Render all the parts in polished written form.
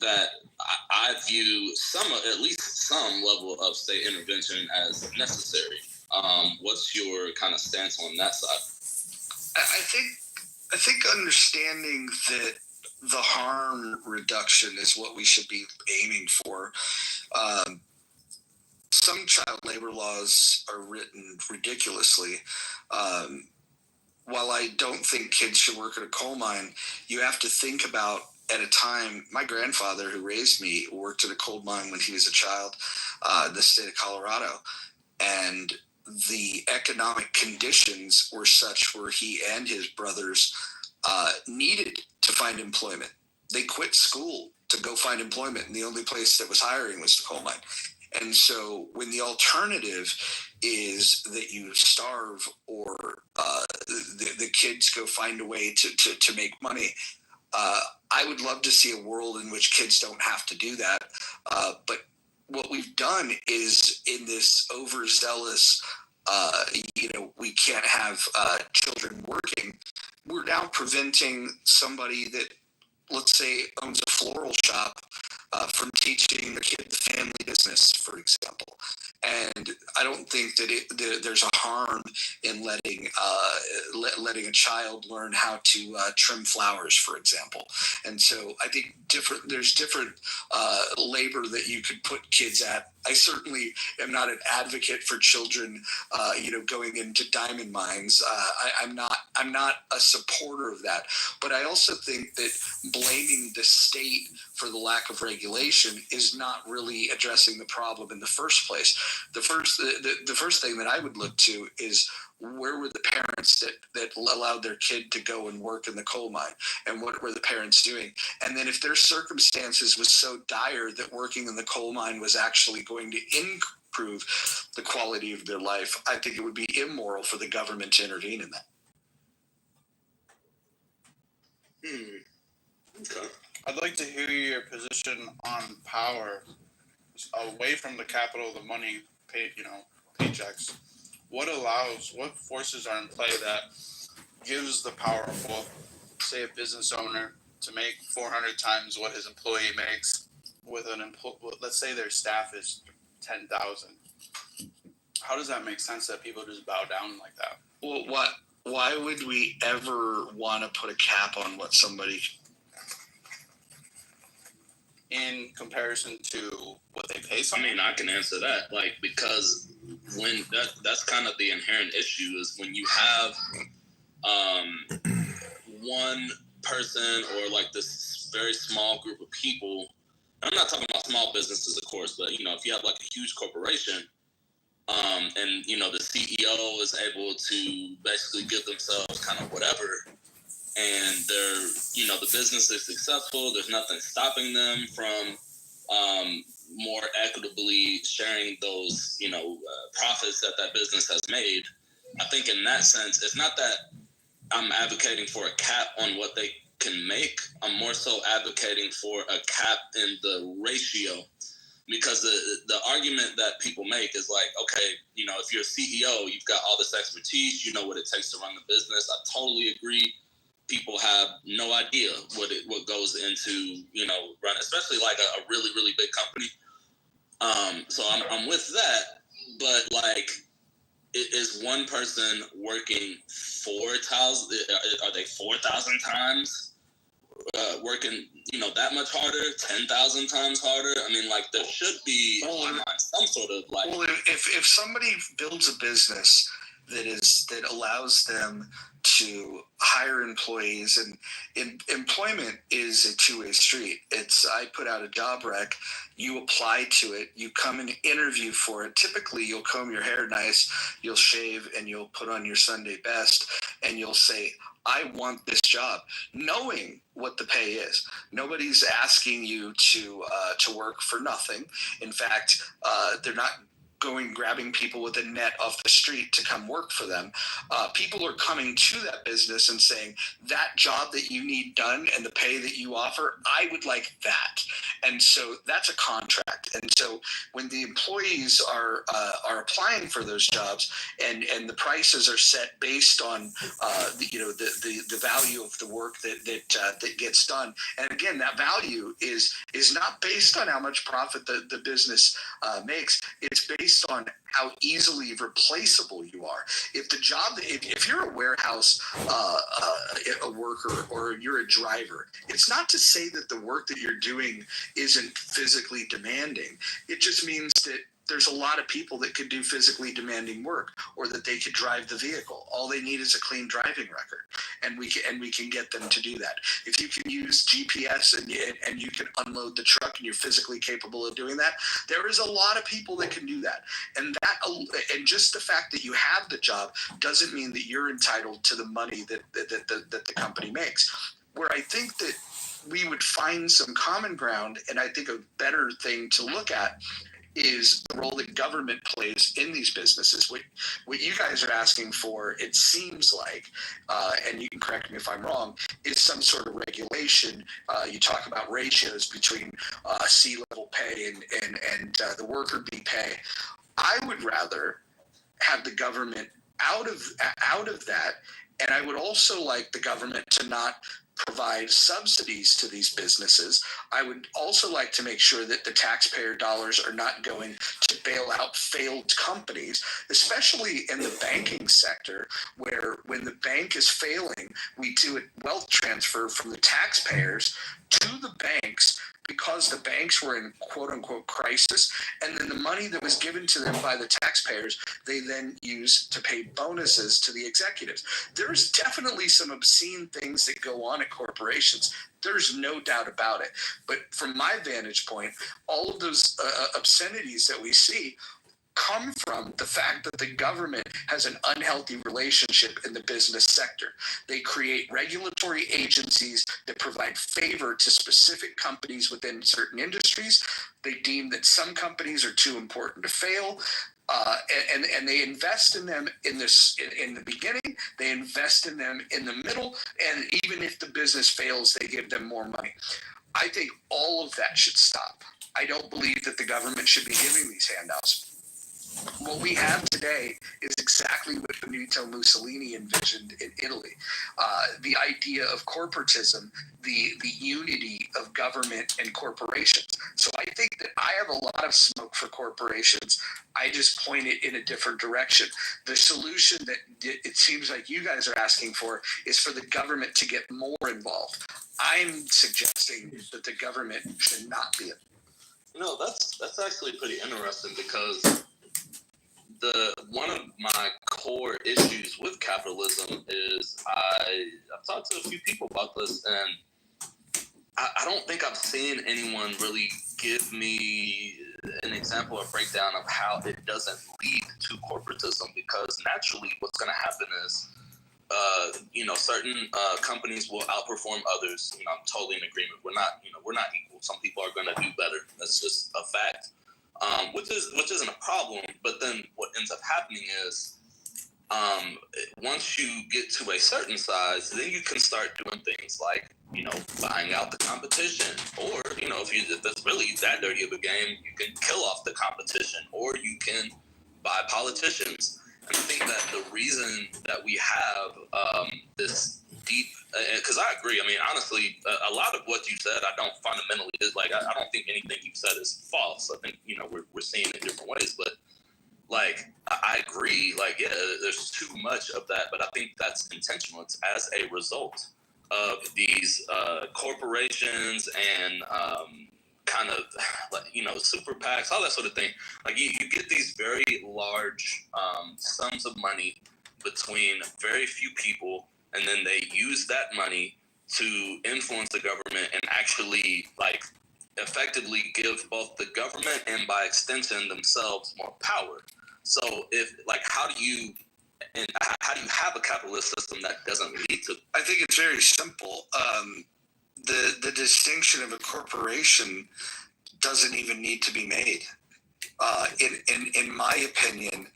that I view at least some level of state intervention as necessary. What's your kind of stance on that side? I think understanding that the harm reduction is what we should be aiming for. Some child labor laws are written ridiculously. While I don't think kids should work at a coal mine, you have to think about, at a time, my grandfather who raised me worked at a coal mine when he was a child in the state of Colorado. And the economic conditions were such where he and his brothers needed to find employment. They quit school to go find employment, and the only place that was hiring was the coal mine. And so when the alternative is that you starve or the kids go find a way to make money, I would love to see a world in which kids don't have to do that. But what we've done is, in this overzealous, we can't have children working, we're now preventing somebody that, let's say, owns a floral shop from teaching the kid the family business, for example. And I don't think that there's a harm in letting a child learn how to trim flowers, for example. And so I think there's different labor that you could put kids at. I certainly am not an advocate for children, going into diamond mines. I'm not a supporter of that. But I also think that blaming the state for the lack of regulation is not really addressing the problem in the first place. The first thing that I would look to is, where were the parents that allowed their kid to go and work in the coal mine, and what were the parents doing? And then if their circumstances was so dire that working in the coal mine was actually going to improve the quality of their life, I think it would be immoral for the government to intervene in that. Okay. I'd like to hear your position on power away from the capital, the money, paychecks. What forces are in play that gives the powerful, say, a business owner, to make 400 times what his employee makes with let's say their staff is 10,000. How does that make sense that people just bow down like that? Well, why would we ever want to put a cap on what somebody, in comparison to what they pay someone? I mean, I can answer that, because when that's kind of the inherent issue, is when you have one person or this very small group of people. I'm not talking about small businesses, of course, but if you have a huge corporation, and the CEO is able to basically give themselves kind of whatever, and they're the business is successful, there's nothing stopping them from more equitably sharing those profits that business has made. I think in that sense, it's not that I'm advocating for a cap on what they can make. I'm more so advocating for a cap in the ratio, because the argument that people make is okay, if you're a CEO, you've got all this expertise, you know what it takes to run the business. I totally agree. People have no idea what goes into run, especially a really, really big company. So I'm with that, but is one person working 4,000? Are they 4,000 times working that much harder? 10,000 times harder? I mean, there should be some sort of Well, if somebody builds a business that allows them to hire employees, and employment is a two-way street. I put out a job rec, you apply to it, you come and interview for it. Typically, you'll comb your hair nice, you'll shave, and you'll put on your Sunday best, and you'll say, I want this job, knowing what the pay is. Nobody's asking you to work for nothing. In fact, they're not grabbing people with a net off the street to come work for them. People are coming to that business and saying, that job that you need done and the pay that you offer, I would like that. And so that's a contract. And so when the employees are applying for those jobs, and the prices are set based on the value of the work that gets done. And again, that value is not based on how much profit the business makes. It's based on how easily replaceable you are. If you're a warehouse a worker, or you're a driver, it's not to say that the work that you're doing isn't physically demanding. It just means that there's a lot of people that could do physically demanding work, or that they could drive the vehicle. All they need is a clean driving record, and we can get them to do that. If you can use GPS and you can unload the truck, and you're physically capable of doing that, there is a lot of people that can do that. And just the fact that you have the job doesn't mean that you're entitled to the money that the company makes. Where I think that we would find some common ground, and I think a better thing to look at is the role that government plays in these businesses. What you guys are asking for, it seems like, and you can correct me if I'm wrong, is some sort of regulation. You talk about ratios between C-level pay and the worker bee pay. I would rather have the government out of that, and I would also like the government to not provide subsidies to these businesses. I would also like to make sure that the taxpayer dollars are not going to bail out failed companies, especially in the banking sector, where when the bank is failing, we do a wealth transfer from the taxpayers to the banks, because the banks were in quote unquote crisis, and then the money that was given to them by the taxpayers, they then use to pay bonuses to the executives. There's definitely some obscene things that go on at corporations. There's no doubt about it. But from my vantage point, all of those obscenities that we see come from the fact that the government has an unhealthy relationship in the business sector. They create regulatory agencies that provide favor to specific companies within certain industries. They deem that some companies are too important to fail. And they invest in them in the beginning, they invest in them in the middle, and even if the business fails, they give them more money. I think all of that should stop. I don't believe that the government should be giving these handouts. What we have today is exactly what Benito Mussolini envisioned in Italy. The idea of corporatism, the unity of government and corporations. So I think that I have a lot of smoke for corporations. I just point it in a different direction. The solution that it seems like you guys are asking for is for the government to get more involved. I'm suggesting that the government should not be. That's actually pretty interesting, because one of my core issues with capitalism is I've talked to a few people about this, and I don't think I've seen anyone really give me an example or breakdown of how it doesn't lead to corporatism, because naturally what's going to happen is certain companies will outperform others. I'm totally in agreement. We're not equal. Some people are going to do better. That's just a fact. Which isn't a problem, but then what ends up happening is once you get to a certain size, then you can start doing things like buying out the competition, or if that's really that dirty of a game, you can kill off the competition, or you can buy politicians. And I think that the reason that we have this deep, because I agree. I mean, honestly, a lot of what you said, I don't fundamentally I don't think anything you said is false. I think we're seeing it different ways, but I agree. There's too much of that, but I think that's intentional. It's as a result of these corporations and kind of super PACs, all that sort of thing. You get these very large sums of money between very few people, and then they use that money to influence the government and actually effectively give both the government and by extension themselves more power. So how do you have a capitalist system that doesn't lead to? I think it's very simple. The distinction of a corporation doesn't even need to be made. In my opinion,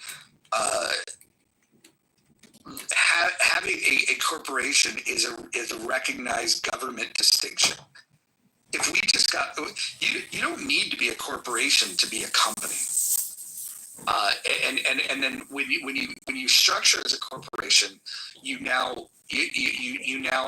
having a corporation is a recognized government distinction. if we just got, you don't need to be a corporation to be a company. And then when you structure as a corporation, you now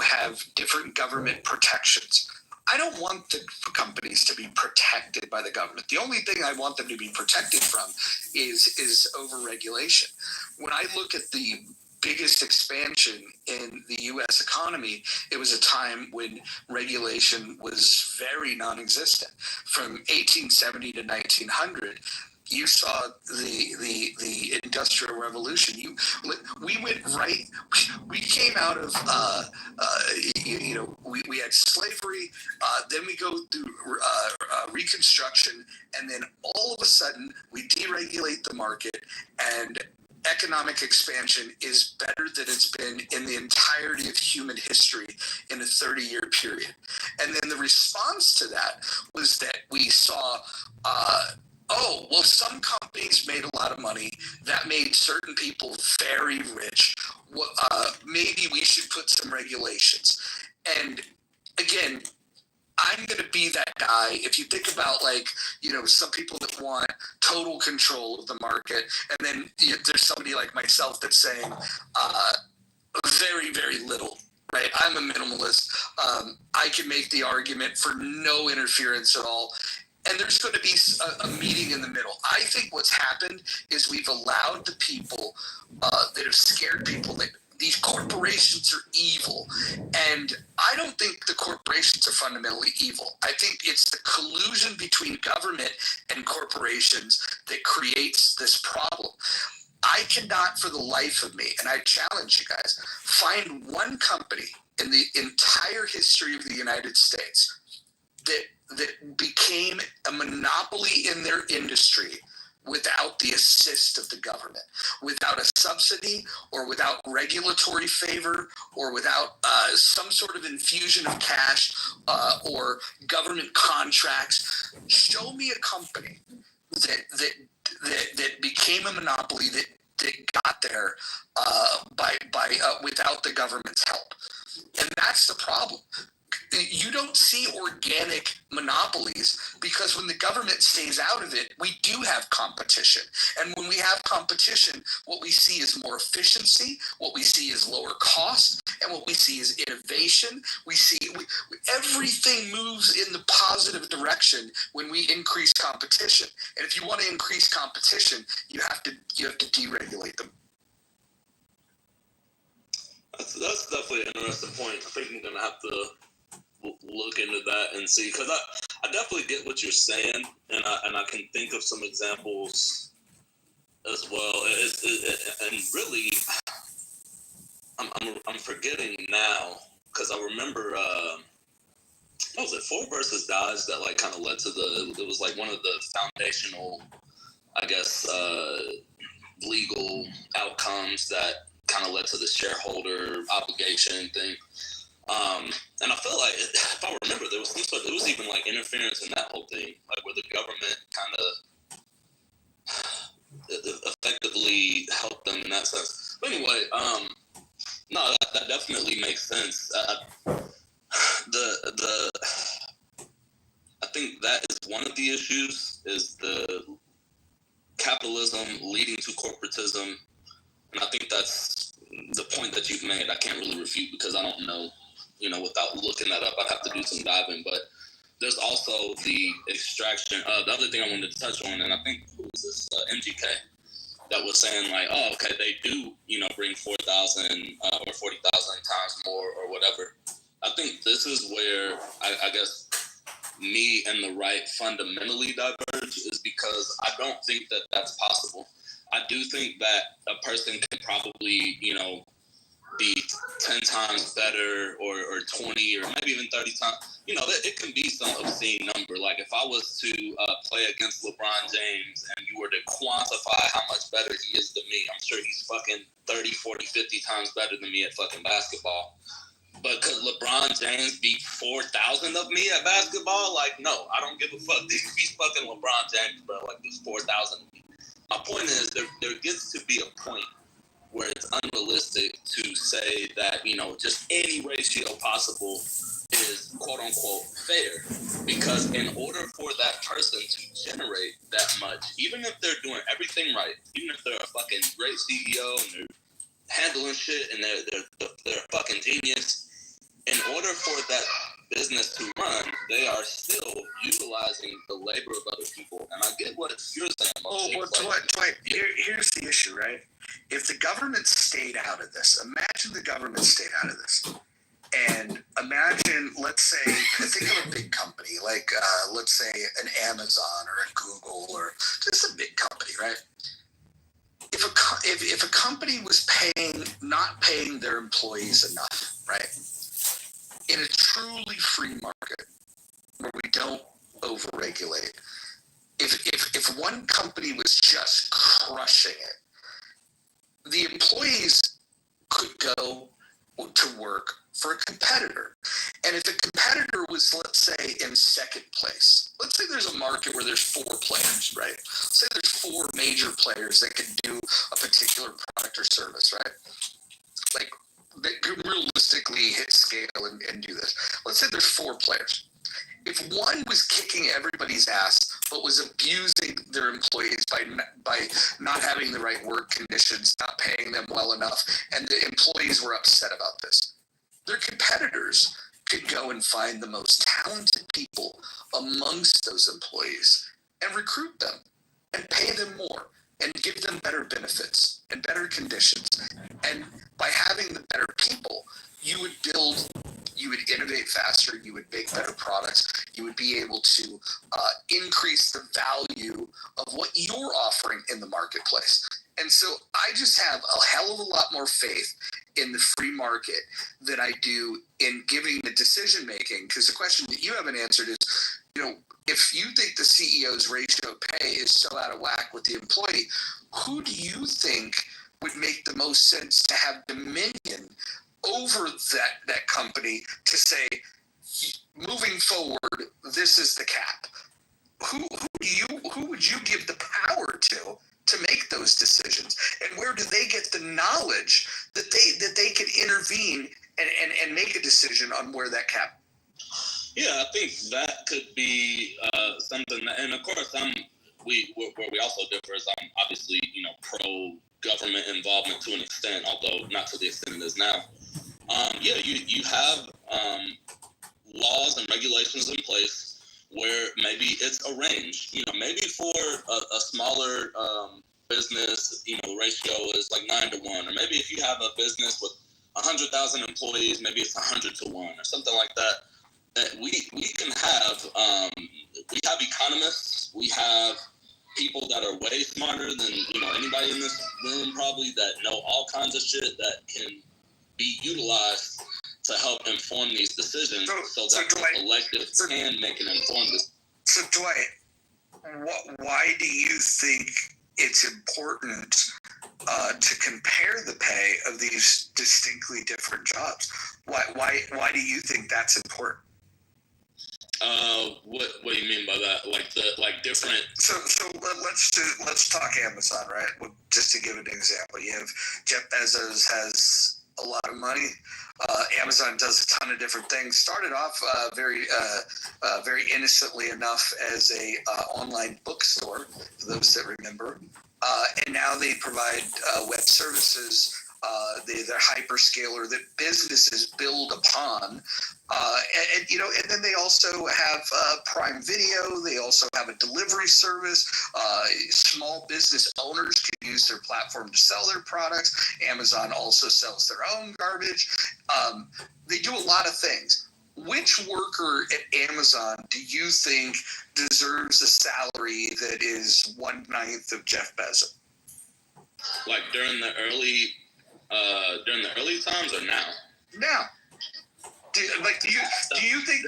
have different government protections. I don't want the companies to be protected by the government. The only thing I want them to be protected from is overregulation. When I look at the biggest expansion in the U.S. economy, it was a time when regulation was very non-existent. From 1870 to 1900, you saw the Industrial Revolution. We went right. We came out of we had slavery. Then we go through Reconstruction, and then all of a sudden we deregulate the market, and economic expansion is better than it's been in the entirety of human history in a 30-year period. And then the response to that was that we saw. Some companies made a lot of money. That made certain people very rich. Maybe we should put some regulations. And again, I'm going to be that guy. If you think about some people that want total control of the market, and then there's somebody like myself that's saying very, very little. Right? I'm a minimalist. I can make the argument for no interference at all. And there's going to be a meeting in the middle. I think what's happened is we've allowed the people that have scared people that these corporations are evil. And I don't think the corporations are fundamentally evil. I think it's the collusion between government and corporations that creates this problem. I cannot, for the life of me, and I challenge you guys, find one company in the entire history of the United States that became a monopoly in their industry without the assist of the government, without a subsidy or without regulatory favor or without some sort of infusion of cash or government contracts. Show me a company that became a monopoly that got there by without the government's help. And that's the problem. You don't see organic monopolies because when the government stays out of it, we do have competition. And when we have competition, what we see is more efficiency, what we see is lower cost, and what we see is innovation. We see everything moves in the positive direction when we increase competition. And if you want to increase competition, you have to deregulate them. That's definitely an interesting point. I think I'm going to have to look into that and see, because I definitely get what you're saying, and I can think of some examples as well. And really, I'm forgetting now, because I remember what was it, Ford versus Dodge, that like kind of led to it was like one of the foundational, I guess, legal outcomes that kind of led to the shareholder obligation thing. And I feel like, if I remember, there was even like interference in that whole thing, like where the government kind of effectively helped them in that sense. But anyway, no, that definitely makes sense. I think that is one of the issues, is the capitalism leading to corporatism, and I think that's the point that you've made. I can't really refute because I don't know. Without looking that up, I'd have to do some diving. But there's also the extraction. The other thing I wanted to touch on, and I think it was this MGK that was saying like, oh, okay, they do, bring 4,000 or 40,000 times more or whatever. I think this is where I guess me and the right fundamentally diverge, is because I don't think that that's possible. I do think that a person can probably, be 10 times better or 20 or maybe even 30 times. It can be some obscene number. Like if I was to play against LeBron James and you were to quantify how much better he is than me, I'm sure he's fucking 30, 40, 50 times better than me at fucking basketball. But could LeBron James beat 4,000 of me at basketball? Like, no, I don't give a fuck. He's fucking LeBron James, bro. Like, there's 4,000 of me. My point is, there gets to be a point where it's unrealistic to say that, just any ratio possible is quote unquote fair, because in order for that person to generate that much, even if they're doing everything right, even if they're a fucking great CEO and they're handling shit and they're a fucking genius, in order for that business to run, they are still utilizing the labor of other people. And I get what you're saying. Dwight, here's the issue, right? If the government stayed out of this, imagine the government stayed out of this. And imagine, let's say, think of a big company, like let's say an Amazon or a Google or just a big company, right? If a company was not paying their employees enough, right? In a truly free market where we don't overregulate, if one company was just crushing it, the employees could go to work for a competitor. And if a competitor was, let's say, in second place, let's say there's a market where there's 4 players, right? Let's say there's 4 major players that can do a particular product or service, right? Like, that could realistically hit scale and do this. Let's say there's 4 players. If one was kicking everybody's ass but was abusing their employees by not having the right work conditions, not paying them well enough, and the employees were upset about this, their competitors could go and find the most talented people amongst those employees and recruit them and pay them more and give them better benefits and better conditions. And by having the better people, you would innovate faster, you would make better products, you would be able to increase the value of what you're offering in the marketplace. And so I just have a hell of a lot more faith in the free market than I do in giving the decision making, because the question that you haven't answered is, if you think the CEO's ratio of pay is so out of whack with the employee, who do you think would make the most sense to have dominion over that company to say, moving forward, this is the cap? Who would you give the power to make those decisions? And where do they get the knowledge that they can intervene and make a decision on where that cap? Yeah, I think that could be something that, and of course, where we also differ is I'm obviously, pro government involvement to an extent, although not to the extent it is now. You have laws and regulations in place where maybe it's a range. Maybe for a smaller business, the ratio is like 9-to-1, or maybe if you have a business with 100,000 employees, maybe it's 100-to-1 or something like that. We can have we have economists, we have people that are way smarter than anybody in this room probably, that know all kinds of shit that can be utilized to help inform these decisions, so that the collective can make an informed decision. So Dwight, why do you think it's important to compare the pay of these distinctly different jobs? Why do you think that's important? What do you mean by that? Like different. So let's talk Amazon, right? Just to give an example, you have Jeff Bezos has a lot of money. Amazon does a ton of different things. Started off very innocently enough as a online bookstore, for those that remember, and now they provide web services. They're hyperscaler that businesses build upon, and then they also have Prime Video. They also have a delivery service. Small business owners can use their platform to sell their products. Amazon also sells their own garbage. They do a lot of things. Which worker at Amazon do you think deserves a salary that is 1/9 of Jeff Bezos? Like during the early times or now? Now. Do you think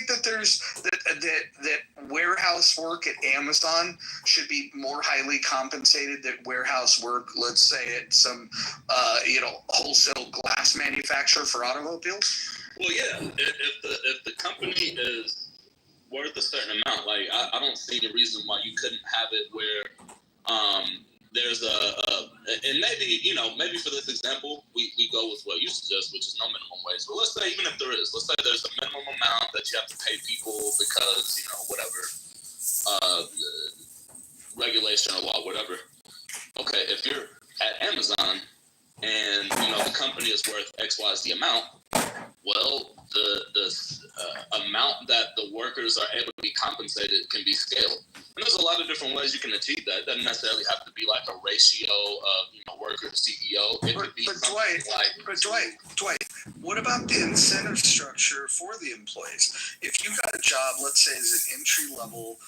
that warehouse work at Amazon should be more highly compensated than warehouse work, let's say, at some wholesale glass manufacturer for automobiles? Well, yeah. If the company is worth a certain amount, like I don't see the reason why you couldn't have it where there's And maybe, maybe for this example, we go with what you suggest, which is no minimum wage. But let's say, even if there is, let's say there's a minimum amount that you have to pay people because, whatever, regulation or law, whatever. Okay, if you're at Amazon and, the company is worth XYZ amount, well, the amount that the workers are able to be compensated can be scaled. And there's a lot of different ways you can achieve that. It doesn't necessarily have to be like a ratio of, worker to CEO. It could be Dwight, what about the incentive structure for the employees? If you got a job, let's say as an entry-level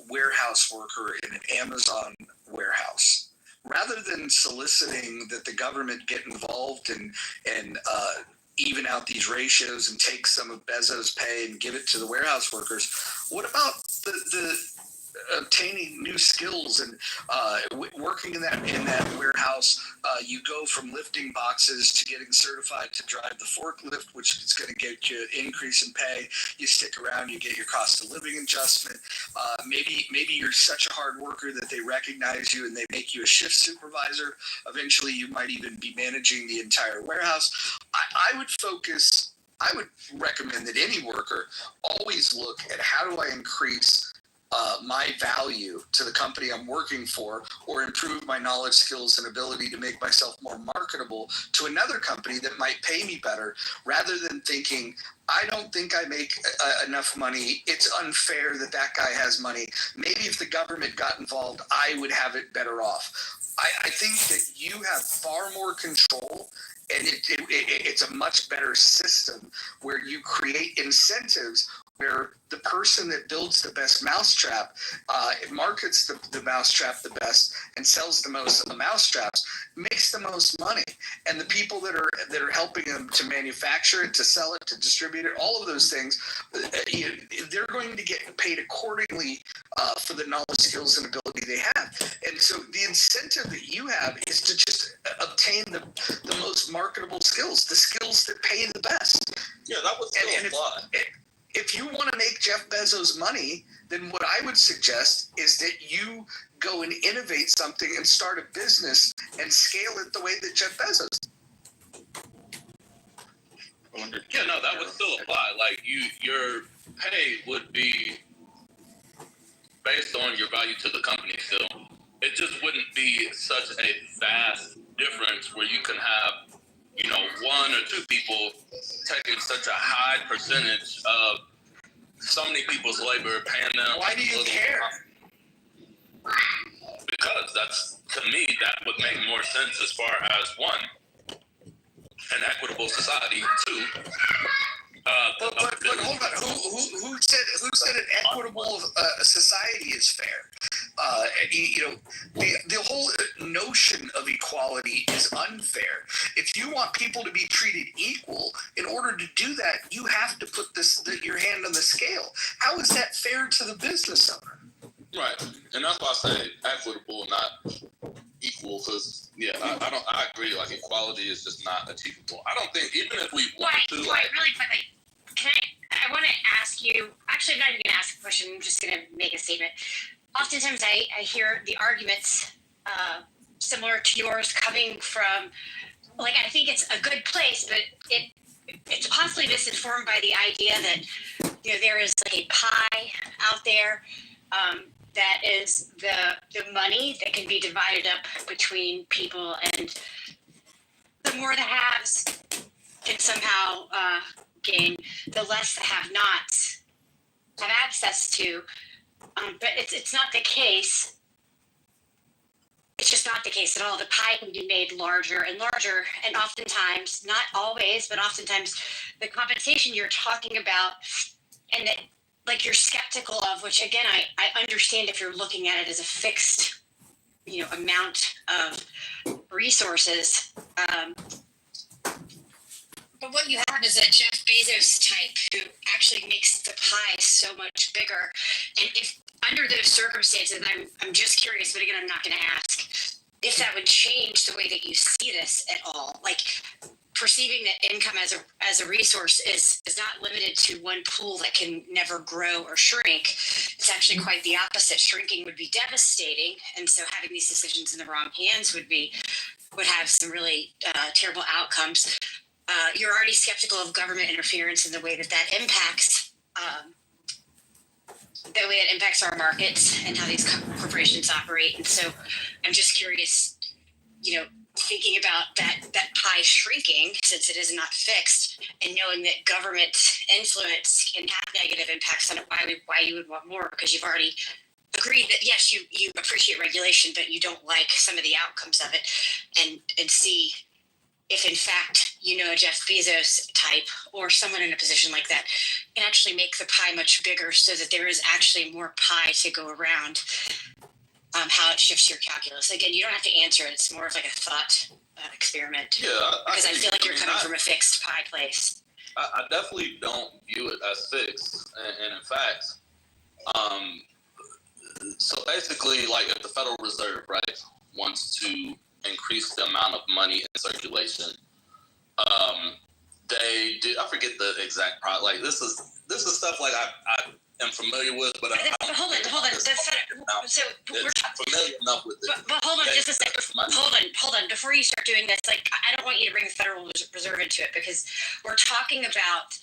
warehouse worker in an Amazon warehouse, rather than soliciting that the government get involved and even out these ratios and take some of Bezos' pay and give it to the warehouse workers, what about the obtaining new skills and working in that warehouse? You go from lifting boxes to getting certified to drive the forklift, which is going to get you an increase in pay. You stick around, you get your cost of living adjustment. Maybe you're such a hard worker that they recognize you and they make you a shift supervisor. Eventually, you might even be managing the entire warehouse. I would recommend that any worker always look at how do I increase my value to the company I'm working for, or improve my knowledge, skills, and ability to make myself more marketable to another company that might pay me better, rather than thinking, I don't think I make enough money. It's unfair that guy has money. Maybe if the government got involved, I would have it better off. I think that you have far more control, and it's a much better system where you create incentives where the person that builds the best mousetrap, markets the mousetrap the best and sells the most mousetraps, makes the most money. And the people that are helping them to manufacture it, to sell it, to distribute it, all of those things, they're going to get paid accordingly for the knowledge, skills, and ability they have. And so the incentive that you have is to just obtain the most marketable skills, the skills that pay the best. Yeah, that would still apply. If you want to make Jeff Bezos money, then what I would suggest is that you go and innovate something and start a business and scale it the way that Jeff Bezos did. Yeah, no, that would still apply. Like your pay would be based on your value to the company still. It just wouldn't be such a vast difference where you can have, one or two people taking such a high percentage of so many people's labor, paying them. Why do you care? Because to me, that would make more sense as far as, one, an equitable society, two. But hold on. Who said an equitable society is fair? The whole notion of equality is unfair. If you want people to be treated equal, in order to do that, you have to put your hand on the scale. How is that fair to the business owner? Right, and that's why I say equitable, not equal. Because I agree. Like, equality is just not achievable. I don't think, even if we want to. Really quickly. I want to ask you, actually, I'm not even going to ask a question, I'm just going to make a statement. Oftentimes I hear the arguments similar to yours coming from, I think it's a good place, but it's possibly misinformed by the idea that, there is a pie out there that is the money that can be divided up between people, and the more the haves can somehow gain, the less the have-nots have access to. But it's not the case. It's just not the case at all. The pie can be made larger and larger, and oftentimes, not always, but oftentimes, the compensation you're talking about, and that you're skeptical of, which again I understand if you're looking at it as a fixed, amount of resources. But what you have is a Jeff Bezos type who actually makes the pie so much bigger. And if under those circumstances, I'm just curious, but again, I'm not going to ask if that would change the way that you see this at all. perceiving that income as a resource is not limited to one pool that can never grow or shrink. It's actually quite the opposite. Shrinking would be devastating, and so having these decisions in the wrong hands would have some really terrible outcomes. You're already skeptical of government interference in the way that impacts our markets and how these corporations operate. And so I'm just curious, thinking about that pie shrinking, since it is not fixed, and knowing that government influence can have negative impacts on it, why you would want more, because you've already agreed that yes, you appreciate regulation, but you don't like some of the outcomes of it, and see if in fact a Jeff Bezos type or someone in a position like that can actually make the pie much bigger, so that there is actually more pie to go around. How it shifts your calculus. Again, you don't have to answer it. It's more of like a thought experiment. Yeah, because I feel like you're coming from a fixed pie place. I definitely don't view it as fixed, and in fact, so basically, like if the Federal Reserve, right, wants to increase the amount of money in circulation, they do. I forget the exact product. Like this is stuff like I am familiar with, but hold on. So we're familiar enough with it. But hold on just a second. Hold on. Before you start doing this, like I don't want you to bring the Federal Reserve into it, because we're talking about.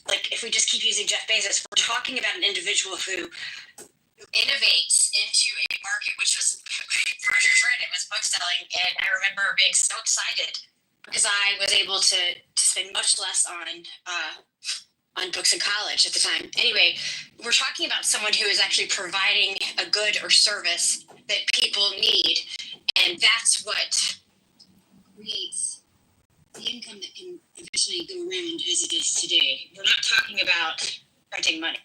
Like if we just keep using Jeff Bezos, we're talking about an individual who innovates into a market, which was Roger's right. It was book selling, and I remember being so excited because I was able to spend much less on books in college at the time. Anyway, we're talking about someone who is actually providing a good or service that people need, and that's what creates the income that can eventually go around as it is today. We're not talking about printing money.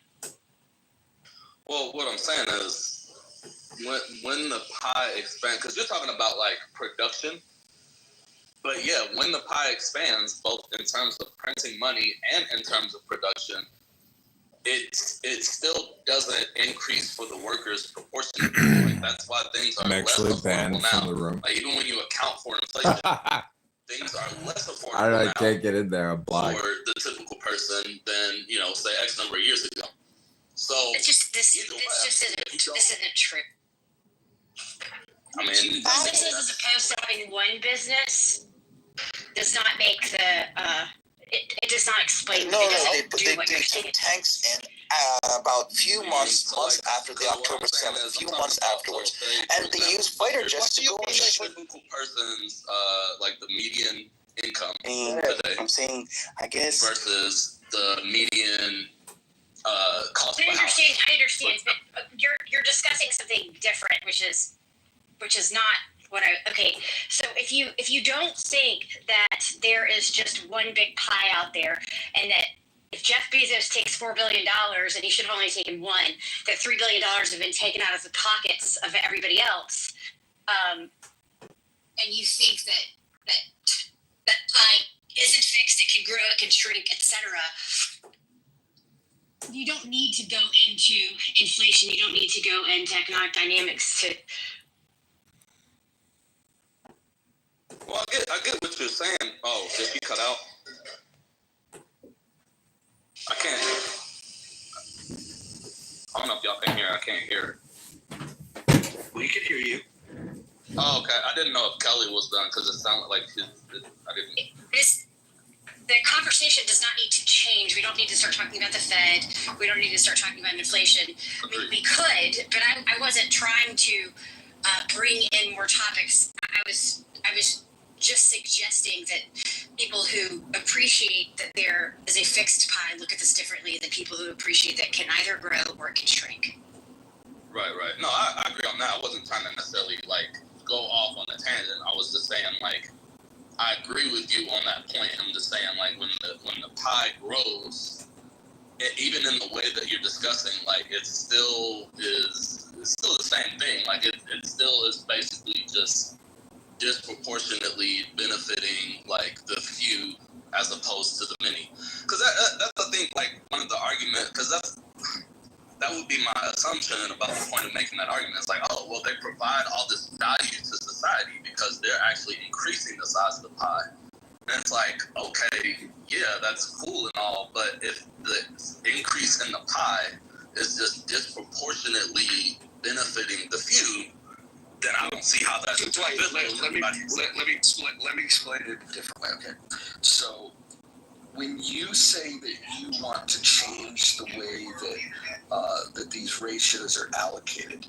Well, what I'm saying is, when the pie expands, because you're talking about like production, but yeah, when the pie expands, both in terms of printing money and in terms of production, it still doesn't increase for the workers proportionately. Like that's why things are less affordable now. From the room. Like even when you account for inflation, things are less affordable I now can't get in there. I'm blocked. for the typical person than say X number of years ago. So it's just this isn't true. I mean, businesses as opposed to having one business does not make it does not explain. No, they took tanks in about few months after the October 7th, a few months afterwards, and they used fighter jets to go and typical person's like the median income today. I'm saying, I guess versus the median cost. I understand, but you're discussing something different, which is not what okay. So if you don't think that there is just one big pie out there, and that if Jeff Bezos takes $4 billion and he should have only taken one, that $3 billion have been taken out of the pockets of everybody else, and you think that pie isn't fixed, it can grow, it can shrink, etc. You don't need to go into inflation. You don't need to go into economic dynamics to. Well, I get what you're saying. Oh, did he cut out? I can't. I don't know if y'all can hear. I can't hear. We can hear you. Oh, okay. I didn't know if Kelly was done because it sounded like I didn't. The conversation does not need to change. We don't need to start talking about the Fed. We don't need to start talking about inflation. I mean, we could, but I wasn't trying to bring in more topics. I was just suggesting that people who appreciate that there is a fixed pie look at this differently than people who appreciate that can either grow or it can shrink. Right. No, I agree on that. I wasn't trying to necessarily go off on a tangent. I was just saying I agree with you on that point. I'm just saying when the pie grows, even in the way that you're discussing, it still is the same thing. It still is basically just disproportionately benefiting the few as opposed to the many. Because that's the thing. One of the arguments, because that would be my assumption about the point of making that argument. It's they provide all this value to society because they're actually increasing the size of the pie. And it's like, okay, yeah, that's cool and all, but if the increase in the pie is just disproportionately benefiting the few, then I don't see how that's Dwight, let me explain it a different way. Okay, so when you say that you want to change the way that these ratios are allocated,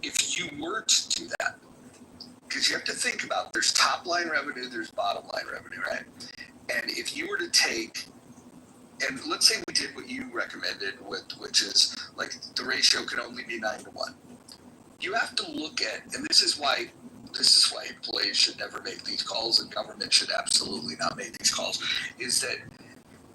if you were to do that, because you have to think about there's top line revenue, there's bottom line revenue, right? And if you were to take, and let's say we did what you recommended, which is like the ratio can only be 9-1. You have to look at, and this is why employees should never make these calls, and government should absolutely not make these calls, is that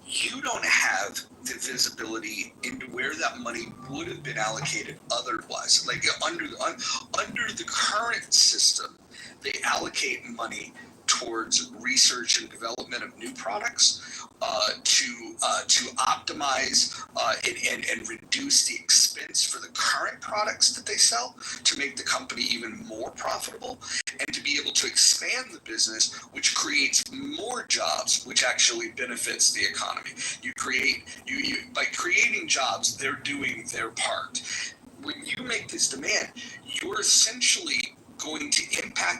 you don't have the visibility into where that money would have been allocated otherwise. Like under the current system, they allocate money towards research and development of new products, to optimize and reduce the expense for the current products that they sell, to make the company even more profitable, and to be able to expand the business, which creates more jobs, which actually benefits the economy. You by creating jobs, they're doing their part. When you make this demand, you're essentially going to impact